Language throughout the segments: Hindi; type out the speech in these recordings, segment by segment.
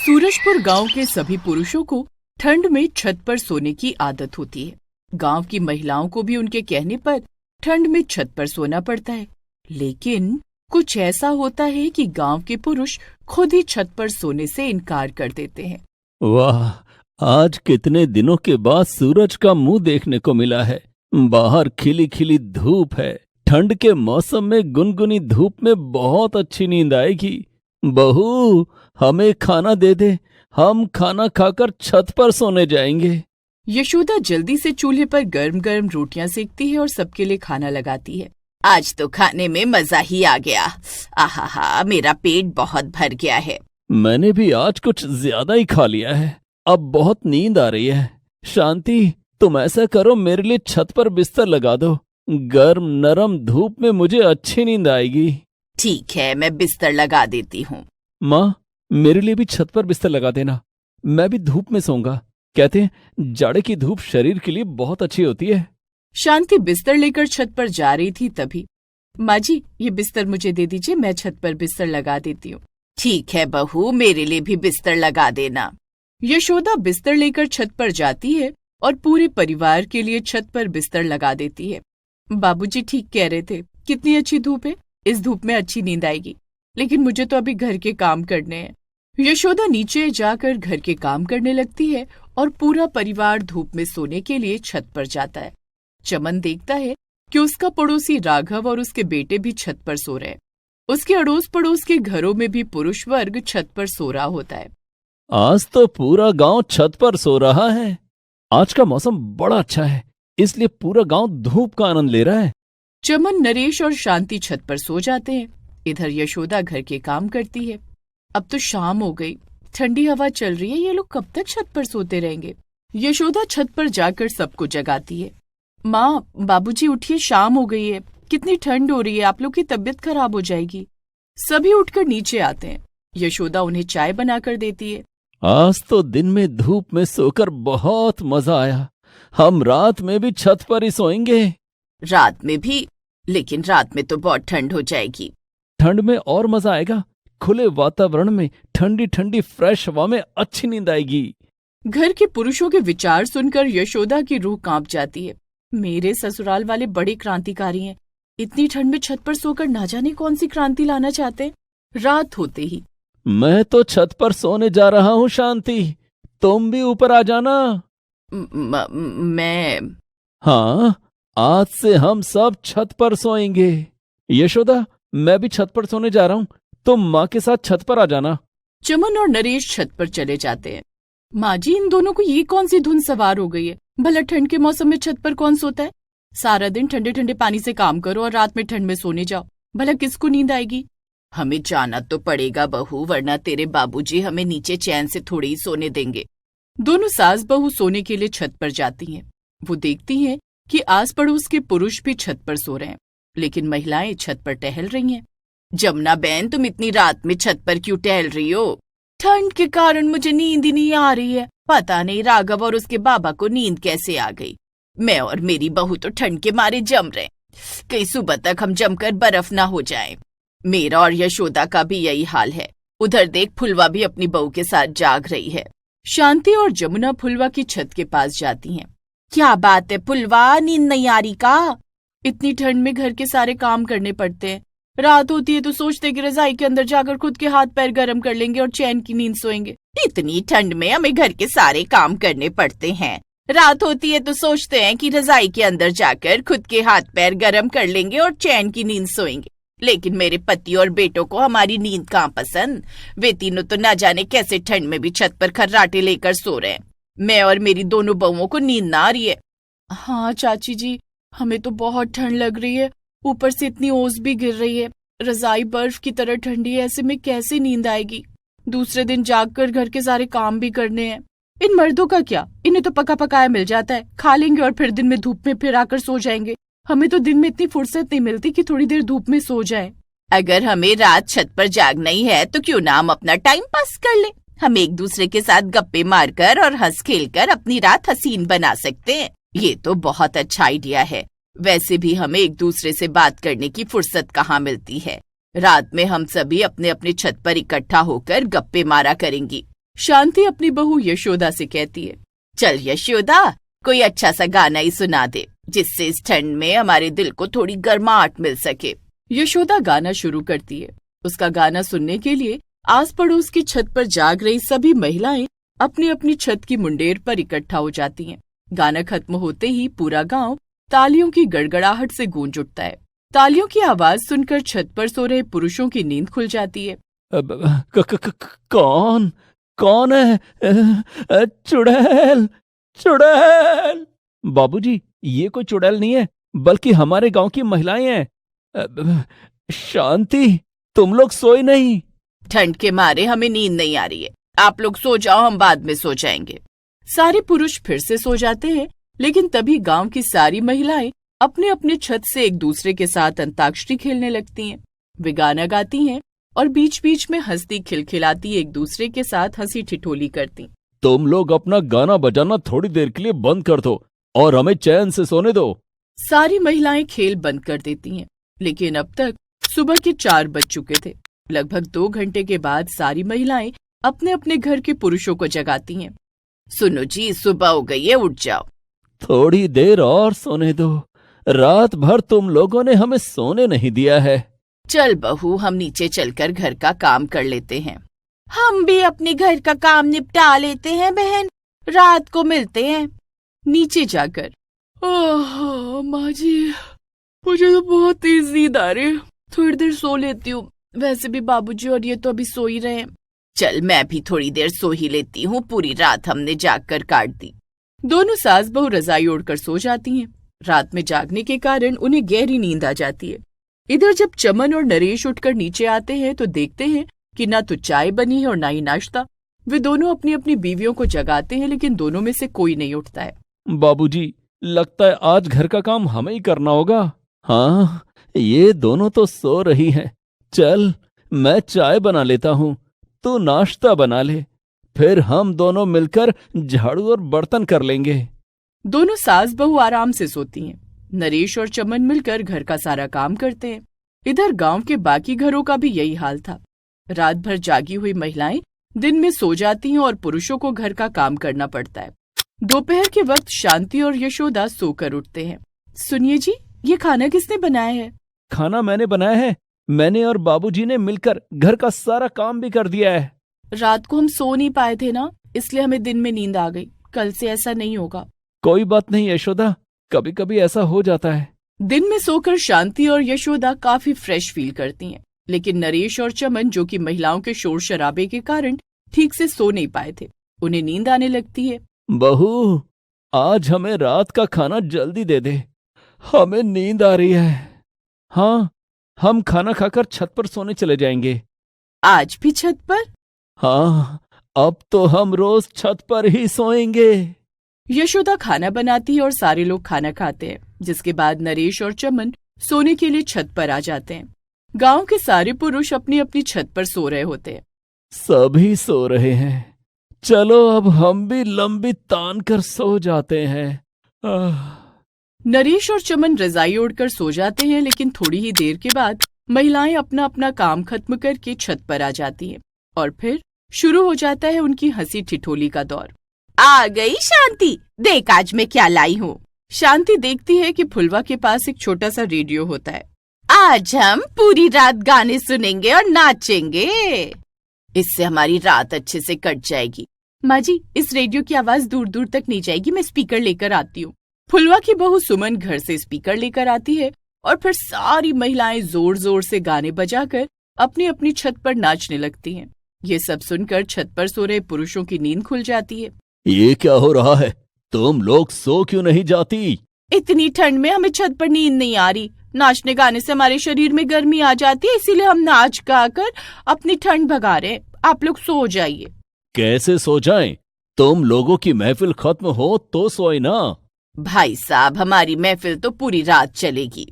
सूरजपुर गांव के सभी पुरुषों को ठंड में छत पर सोने की आदत होती है। गांव की महिलाओं को भी उनके कहने पर ठंड में छत पर सोना पड़ता है। लेकिन कुछ ऐसा होता है कि गांव के पुरुष खुद ही छत पर सोने से इनकार कर देते हैं। वाह, आज कितने दिनों के बाद सूरज का मुंह देखने को मिला है। बाहर खिली खिली धूप है। ठंड के मौसम में गुनगुनी धूप में बहुत अच्छी नींद आएगी। बहू, हमें खाना दे दे, हम खाना खाकर छत पर सोने जाएंगे। यशोदा जल्दी से चूल्हे पर गर्म गर्म रोटियां सेकती है और सबके लिए खाना लगाती है। आज तो खाने में मजा ही आ गया। आहा, मेरा पेट बहुत भर गया है। मैंने भी आज कुछ ज्यादा ही खा लिया है। अब बहुत नींद आ रही है। शांति, तुम ऐसा करो, मेरे लिए छत पर बिस्तर लगा दो। गर्म नरम धूप में मुझे अच्छी नींद आएगी। ठीक है, मैं बिस्तर लगा देती हूँ। माँ, मेरे लिए भी छत पर बिस्तर लगा देना। मैं भी धूप में सोऊंगा। कहते हैं जाड़े की धूप शरीर के लिए बहुत अच्छी होती है। शांति बिस्तर लेकर छत पर जा रही थी तभी, माँ जी, ये बिस्तर मुझे दे दीजिए, मैं छत पर बिस्तर लगा देती हूँ। ठीक है बहू, मेरे लिए भी बिस्तर लगा देना। यशोदा बिस्तर लेकर छत पर जाती है और पूरे परिवार के लिए छत पर बिस्तर लगा देती है। बाबूजी ठीक कह रहे थे, कितनी अच्छी धूप है, इस धूप में अच्छी नींद आएगी। लेकिन मुझे तो अभी घर के काम करने हैं। यशोदा नीचे जाकर घर के काम करने लगती है और पूरा परिवार धूप में सोने के लिए छत पर जाता है। चमन देखता है कि उसका पड़ोसी राघव और उसके बेटे भी छत पर सो रहे हैं। उसके अड़ोस पड़ोस के घरों में भी पुरुष वर्ग छत पर सो रहा होता है। आज तो पूरा गांव छत पर सो रहा है। आज का मौसम बड़ा अच्छा है, इसलिए पूरा गांव धूप का आनंद ले रहा है। चमन, नरेश और शांति छत पर सो जाते हैं। इधर यशोदा घर के काम करती है। अब तो शाम हो गई, ठंडी हवा चल रही है, ये लोग कब तक छत पर सोते रहेंगे। यशोदा छत पर जाकर सबको जगाती है। माँ, बाबूजी उठिए, शाम हो गई है, कितनी ठंड हो रही है, आप लोग की तबीयत खराब हो जाएगी। सभी उठकर नीचे आते हैं। यशोदा उन्हें चाय बनाकर देती है। आज तो दिन में धूप में सोकर बहुत मजा आया। हम रात में भी छत पर ही सोएंगे। रात में भी? लेकिन रात में तो बहुत ठंड हो जाएगी। ठंड में और मजा आएगा। खुले वातावरण में ठंडी ठंडी फ्रेश हवा में अच्छी नींद आएगी। घर के पुरुषों के विचार सुनकर यशोदा की रूह कांप जाती है। मेरे ससुराल वाले बड़े क्रांतिकारी हैं, इतनी ठंड में छत पर सोकर ना जाने कौन सी क्रांति लाना चाहते हैं। रात होते ही मैं तो छत पर सोने जा रहा हूँ। शांति, तुम भी ऊपर आ जाना। मैं? हाँ, आज से हम सब छत पर सोएंगे। यशोदा, मैं भी छत पर सोने जा रहा हूँ, तुम माँ के साथ छत पर आ जाना। चमन और नरेश छत पर चले जाते हैं। माँ जी, इन दोनों को ये कौन सी धुन सवार हो गई है। भला ठंड के मौसम में छत पर कौन सोता है। सारा दिन ठंडे ठंडे पानी से काम करो और रात में ठंड में सोने जाओ, भला किसको नींद आएगी। हमें जाना तो पड़ेगा बहू, वरना तेरे बाबूजी हमें नीचे चैन से थोड़ी ही सोने देंगे। दोनों सास बहू सोने के लिए छत पर जाती हैं। वो देखती हैं कि आस पड़ोस के पुरुष भी छत पर सो रहे हैं, लेकिन महिलाएं छत पर टहल रही हैं। जमुना बहन, तुम इतनी रात में छत पर क्यों टहल रही हो? ठंड के कारण मुझे नींद ही नहीं आ रही है। पता नहीं राघव और उसके बाबा को नींद कैसे आ गई। मैं और मेरी बहू तो ठंड के मारे जम रहे, कहीं सुबह तक हम जमकर बर्फ ना हो जाए। मेरा और यशोदा का भी यही हाल है। उधर देख, फुलवा भी अपनी बहू के साथ जाग रही है। शांति और जमुना फुलवा की छत के पास जाती हैं। क्या बात है फुलवा, नींद नहीं आ रही का? इतनी ठंड में घर के सारे काम करने पड़ते हैं। रात होती है तो सोचते कि रजाई के अंदर जाकर खुद के हाथ पैर गर्म कर लेंगे और चैन की नींद सोएंगे। इतनी ठंड में हमें घर के सारे काम करने पड़ते हैं। रात होती है तो सोचते हैं कि रजाई के अंदर जाकर खुद के हाथ पैर गर्म कर लेंगे और चैन की नींद सोएंगे। लेकिन मेरे पति और बेटों को हमारी नींद कहाँ पसंद। वे तीनों तो ना जाने कैसे ठंड में भी छत पर खर्राटे लेकर सो रहे हैं। मैं और मेरी दोनों बहुओं को नींद ना आ रही है। हाँ चाची जी, हमें तो बहुत ठंड लग रही है, ऊपर से इतनी ओस भी गिर रही है। रजाई बर्फ की तरह ठंडी है, ऐसे में कैसे नींद आएगी। दूसरे दिन जागकर घर के सारे काम भी करने हैं। इन मर्दों का क्या, इन्हें तो पका पकाया मिल जाता है, खा लेंगे और फिर दिन में धूप में फिर आकर सो जाएंगे। हमें तो दिन में इतनी फुर्सत नहीं मिलती कि थोड़ी देर धूप में सो जाए। अगर हमें रात छत पर जागना ही है तो क्यों ना हम अपना टाइम पास कर लें। हम एक दूसरे के साथ गप्पे मारकर और हंस खेल कर अपनी रात हसीन बना सकते हैं। ये तो बहुत अच्छा आइडिया है। वैसे भी हमें एक दूसरे से बात करने की फुर्सत कहाँ मिलती है। रात में हम सभी अपने अपने छत पर इकट्ठा होकर गप्पे मारा करेंगी। शांति अपनी बहू यशोदा से कहती है, चल यशोदा, कोई अच्छा सा गाना ही सुना दे, जिससे इस ठंड में हमारे दिल को थोड़ी गर्माहट मिल सके। यशोदा गाना शुरू करती है। उसका गाना सुनने के लिए आस पड़ोस की छत पर जाग रही सभी महिलाएं अपनी अपनी छत की मुंडेर पर इकट्ठा हो जाती हैं। गाना खत्म होते ही पूरा गांव तालियों की गड़गड़ाहट से गूंज उठता है। तालियों की आवाज सुनकर छत पर सो रहे पुरुषों की नींद खुल जाती है। कौन है? चुड़ैल, चुड़ैल। बाबूजी, ये कोई चुड़ैल नहीं है, बल्कि हमारे गांव की महिलाएं हैं। शांति, तुम लोग सोए नहीं? ठंड के मारे हमें नींद नहीं आ रही है, आप लोग सो जाओ, हम बाद में सो जाएंगे। सारे पुरुष फिर से सो जाते हैं, लेकिन तभी गांव की सारी महिलाएं अपने अपने छत से एक दूसरे के साथ अंताक्षरी खेलने लगती हैं। वे गाना गाती हैं और बीच बीच में हंसती खिलखिलाती एक दूसरे के साथ हंसी ठिठोली करती। तुम लोग अपना गाना बजाना थोड़ी देर के लिए बंद कर दो और हमें चैन से सोने दो। सारी महिलाएं खेल बंद कर देती हैं, लेकिन अब तक सुबह के 4 बज चुके थे। लगभग 2 घंटे के बाद सारी महिलाएं अपने अपने घर के पुरुषों को जगाती हैं। सुनो जी, सुबह हो गई है, उठ जाओ। थोड़ी देर और सोने दो, रात भर तुम लोगों ने हमें सोने नहीं दिया है। चल बहू, हम नीचे चलकर घर का काम कर लेते हैं। हम भी अपने घर का काम निपटा लेते हैं बहन, रात को मिलते हैं। नीचे जाकर, ओह माँ जी, मुझे तो बहुत तेज नींद आ रही है, थोड़ी देर सो लेती हूँ। वैसे भी बाबूजी और ये तो अभी सो ही रहे हैं। चल मैं भी थोड़ी देर सो ही लेती हूँ, पूरी रात हमने जागकर काट दी। दोनों सास बहू रजाई ओढ़कर सो जाती हैं। रात में जागने के कारण उन्हें गहरी नींद आ जाती है। इधर जब चमन और नरेश उठकर नीचे आते हैं तो देखते हैं कि ना तो चाय बनी है और ना ही नाश्ता। वे दोनों अपनी अपनी बीवियों को जगाते हैं, लेकिन दोनों में से कोई नहीं उठता है। बाबूजी, लगता है आज घर का काम हमें ही करना होगा। हाँ, ये दोनों तो सो रही हैं। चल, मैं चाय बना लेता हूँ, तू नाश्ता बना ले, फिर हम दोनों मिलकर झाड़ू और बर्तन कर लेंगे। दोनों सास बहू आराम से सोती हैं। नरेश और चमन मिलकर घर का सारा काम करते हैं। इधर गांव के बाकी घरों का भी यही हाल था। रात भर जागी हुई महिलाएं दिन में सो जाती हैं और पुरुषों को घर का काम करना पड़ता है। दोपहर के वक्त शांति और यशोदा सोकर उठते हैं। सुनिए जी, ये खाना किसने बनाया है? खाना मैंने बनाया है। मैंने और बाबूजी ने मिलकर घर का सारा काम भी कर दिया है। रात को हम सो नहीं पाए थे ना, इसलिए हमें दिन में नींद आ गई। कल से ऐसा नहीं होगा। कोई बात नहीं यशोदा, कभी कभी ऐसा हो जाता है। दिन में सोकर शांति और यशोदा काफी फ्रेश फील करती हैं, लेकिन नरेश और चमन, जो कि महिलाओं के शोर शराबे के कारण ठीक से सो नहीं पाए थे, उन्हें नींद आने लगती है। बहू, आज हमें रात का खाना जल्दी दे दे, हमें नींद आ रही है। हाँ, हम खाना खाकर छत पर सोने चले जाएंगे। आज भी छत पर? हाँ, अब तो हम रोज छत पर ही सोएंगे। यशोदा खाना बनाती है और सारे लोग खाना खाते हैं, जिसके बाद नरेश और चमन सोने के लिए छत पर आ जाते हैं। गांव के सारे पुरुष अपनी अपनी छत पर सो रहे होते हैं। सभी सो रहे हैं, चलो अब हम भी लंबी तान कर सो जाते हैं। नरेश और चमन रजाई ओढ़कर सो जाते हैं, लेकिन थोड़ी ही देर के बाद महिलाएं अपना अपना काम खत्म करके छत पर आ जाती हैं और फिर शुरू हो जाता है उनकी हंसी ठिठोली का दौर। आ गई शांति, देख आज मैं क्या लाई हूँ। शांति देखती है कि फुलवा के पास एक छोटा सा रेडियो होता है। आज हम पूरी रात गाने सुनेंगे और नाचेंगे, इससे हमारी रात अच्छे से कट जाएगी। माँ जी, इस रेडियो की आवाज दूर दूर तक नहीं जाएगी, मैं स्पीकर लेकर आती हूँ। फुलवा की बहू सुमन घर से स्पीकर लेकर आती है और फिर सारी महिलाएं जोर जोर से गाने बजाकर अपनी अपनी छत पर नाचने लगती हैं। ये सब सुनकर छत पर सो रहे पुरुषों की नींद खुल जाती है। ये क्या हो रहा है? तुम लोग सो क्यों नहीं जाती? इतनी ठंड में हमें छत पर नींद नहीं आ रही। नाचने गाने से हमारे शरीर में गर्मी आ जाती है, इसीलिए हम नाच गा कर अपनी ठंड भगा रहे हैं। आप लोग सो जाइए। कैसे सो जाएं? तुम लोगों की महफिल खत्म हो तो सोए ना। भाई साहब, हमारी महफिल तो पूरी रात चलेगी।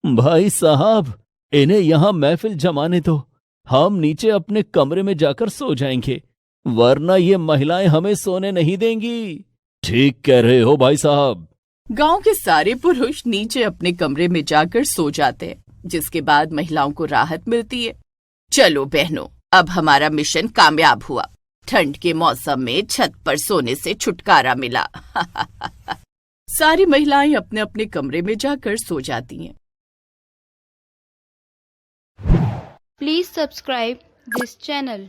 भाई साहब, इन्हें यहाँ महफिल जमाने दो, हम नीचे अपने कमरे में जाकर सो जाएंगे, वरना ये महिलाएं हमें सोने नहीं देंगी। ठीक कह रहे हो भाई साहब। गांव के सारे पुरुष नीचे अपने कमरे में जाकर सो जाते हैं, जिसके बाद महिलाओं को राहत मिलती है। चलो बहनों, अब हमारा मिशन कामयाब हुआ। ठंड के मौसम में छत पर सोने से छुटकारा मिला। सारी महिलाएं अपने अपने कमरे में जाकर सो जाती हैं। Please subscribe this channel.